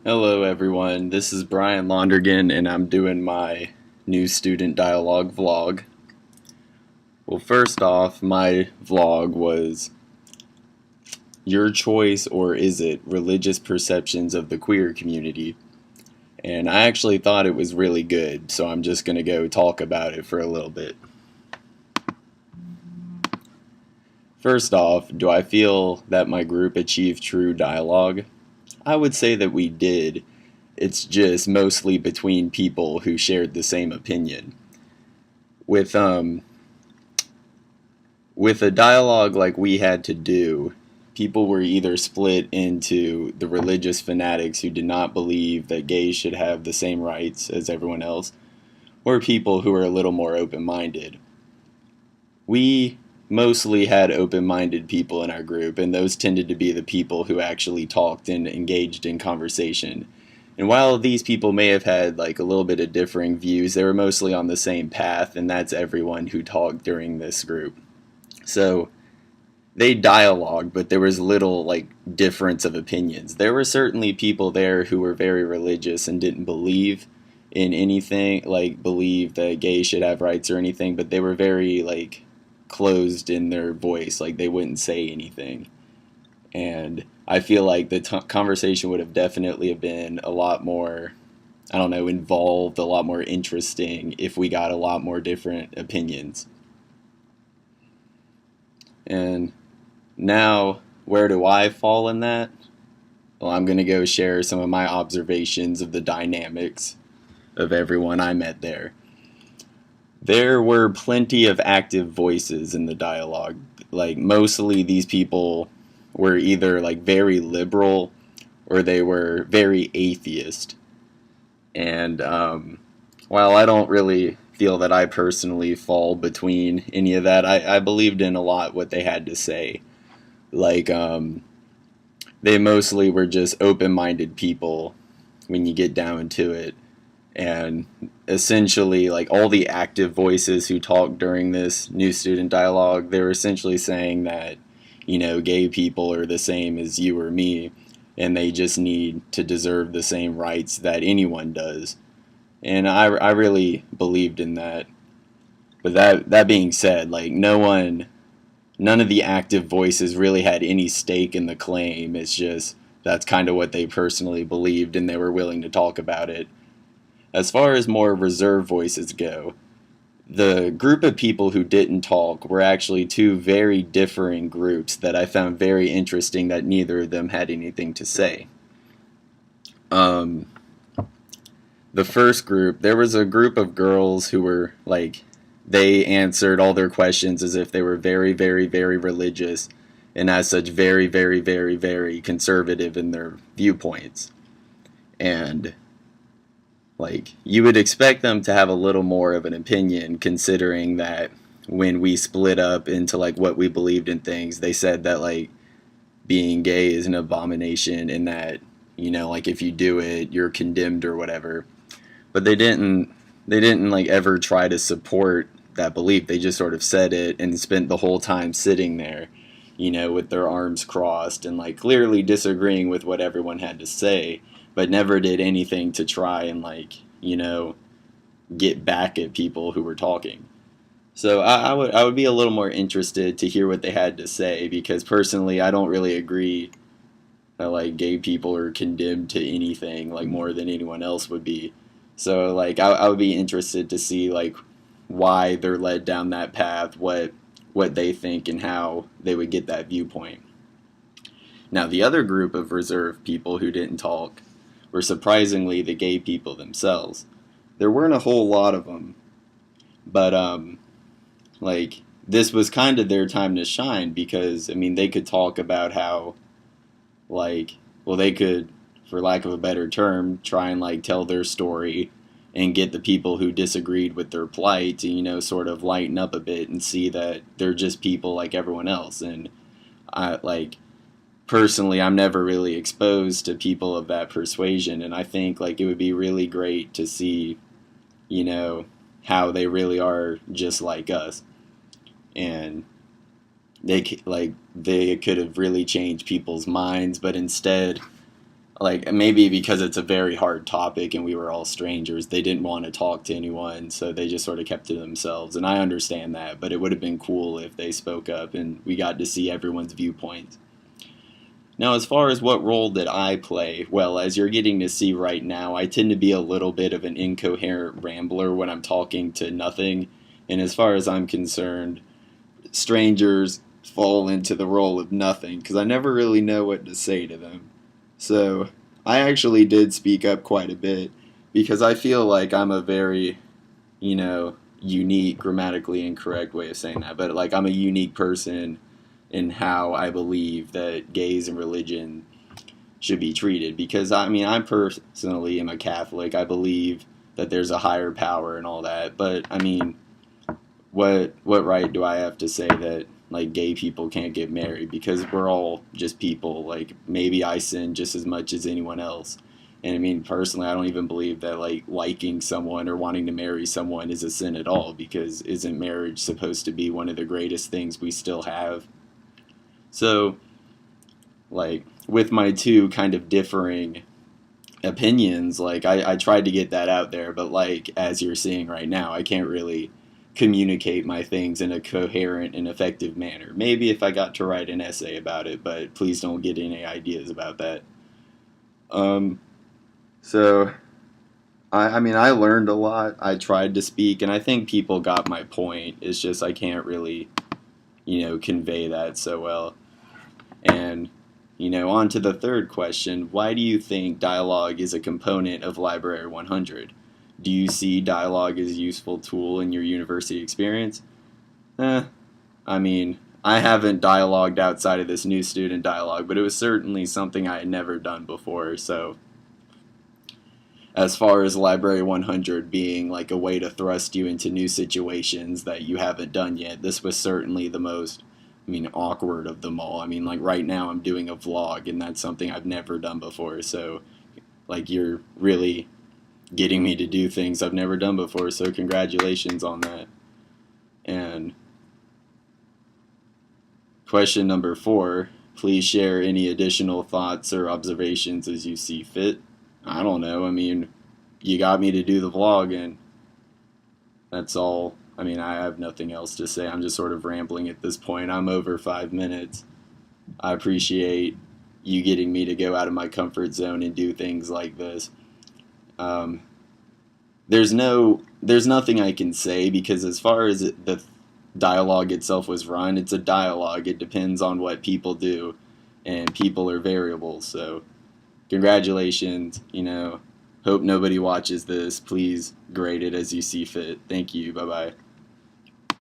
Hello, everyone. This is Brian Londergan, and I'm doing my new student dialogue vlog. Well, first off, my vlog was Your Choice or Is It? Religious Perceptions of the Queer Community. And I actually thought it was really good, so I'm just going to go talk about it for a little bit. First off, do I feel that my group achieved true dialogue? I would say that we did. It's just mostly between people who shared the same opinion. With with a dialogue like we had to do, people were either split into the religious fanatics who did not believe that gays should have the same rights as everyone else, or people who were a little more open-minded. We mostly had open-minded people in our group, and those tended to be the people who actually talked and engaged in conversation. And while these people may have had like a little bit of differing views, they were mostly on the same path, and that's everyone who talked during this group. So they dialogued, but there was little like difference of opinions. There were certainly people there who were very religious and didn't believe in anything, like believe that gays should have rights or anything, but they were very like closed in their voice, like they wouldn't say anything. And I feel like the conversation would have definitely have been a lot more, I don't know, involved, a lot more interesting if we got a lot more different opinions. And now, where do I fall in that? Well, I'm going to go share some of my observations of the dynamics of everyone I met there. There were plenty of active voices in the dialogue. Like, mostly these people were either like very liberal or they were very atheist. And while I don't really feel that I personally fall between any of that, I believed in a lot what they had to say. Like, they mostly were just open-minded people when you get down to it. And essentially, like, all the active voices who talked during this new student dialogue, they were essentially saying that, gay people are the same as you or me, and they just need to deserve the same rights that anyone does. And I really believed in that. But that being said, like, none of the active voices really had any stake in the claim. It's just that's kind of what they personally believed, and they were willing to talk about it. As far as more reserved voices go, the group of people who didn't talk were actually two very differing groups that I found very interesting that neither of them had anything to say. Um, the first group, there was a group of girls who were like, they answered all their questions as if they were very, very, very religious and as such very, very, very, very conservative in their viewpoints. And like, you would expect them to have a little more of an opinion, considering that when we split up into like what we believed in things, they said that like being gay is an abomination and that, like if you do it, you're condemned or whatever. But they didn't like ever try to support that belief. They just sort of said it and spent the whole time sitting there, with their arms crossed and like clearly disagreeing with what everyone had to say, but never did anything to try and like, get back at people who were talking. So I would be a little more interested to hear what they had to say, because personally I don't really agree that like gay people are condemned to anything like more than anyone else would be. So like I would be interested to see like why they're led down that path, what they think and how they would get that viewpoint. Now the other group of reserved people who didn't talk were surprisingly the gay people themselves. There weren't a whole lot of them, but like this was kind of their time to shine, because I mean they could talk about how like, well, they could, for lack of a better term, try and like tell their story and get the people who disagreed with their plight to, sort of lighten up a bit and see that they're just people like everyone else. And I like, personally, I'm never really exposed to people of that persuasion, and I think like it would be really great to see, how they really are just like us. And they could have really changed people's minds, but instead like maybe because it's a very hard topic and we were all strangers, they didn't want to talk to anyone, so they just sort of kept to themselves. And I understand that, but it would have been cool if they spoke up and we got to see everyone's viewpoints. Now, as far as what role did I play, well, as you're getting to see right now, I tend to be a little bit of an incoherent rambler when I'm talking to nothing. And as far as I'm concerned, strangers fall into the role of nothing because I never really know what to say to them. So I actually did speak up quite a bit because I feel like I'm a very, unique, grammatically incorrect way of saying that, but like I'm a unique person in how I believe that gays and religion should be treated. Because I mean, I personally am a Catholic. I believe that there's a higher power and all that. But I mean, what right do I have to say that like gay people can't get married? Because we're all just people. Like maybe I sin just as much as anyone else. And I mean, personally, I don't even believe that like liking someone or wanting to marry someone is a sin at all. Because isn't marriage supposed to be one of the greatest things we still have? So, like, with my two kind of differing opinions, like, I tried to get that out there, but, like, as you're seeing right now, I can't really communicate my things in a coherent and effective manner. Maybe if I got to write an essay about it, but please don't get any ideas about that. Um, so, I mean, I learned a lot. I tried to speak, and I think people got my point. It's just I can't really, convey that so well. And, on to the third question. Why do you think dialogue is a component of Library 100? Do you see dialogue as a useful tool in your university experience? I mean, I haven't dialogued outside of this new student dialogue, but it was certainly something I had never done before. So, as far as Library 100 being like a way to thrust you into new situations that you haven't done yet, this was certainly the most awkward of them all. I mean, like right now I'm doing a vlog and that's something I've never done before. So, like you're really getting me to do things I've never done before. So, congratulations on that. And question number 4, please share any additional thoughts or observations as you see fit. I don't know. I mean, you got me to do the vlog and that's all. I mean, I have nothing else to say. I'm just sort of rambling at this point. I'm over 5 minutes. I appreciate you getting me to go out of my comfort zone and do things like this. Um, there's nothing I can say because as far as the dialogue itself was run, it's a dialogue. It depends on what people do, and people are variables. So, congratulations. Hope nobody watches this. Please grade it as you see fit. Thank you. Bye bye.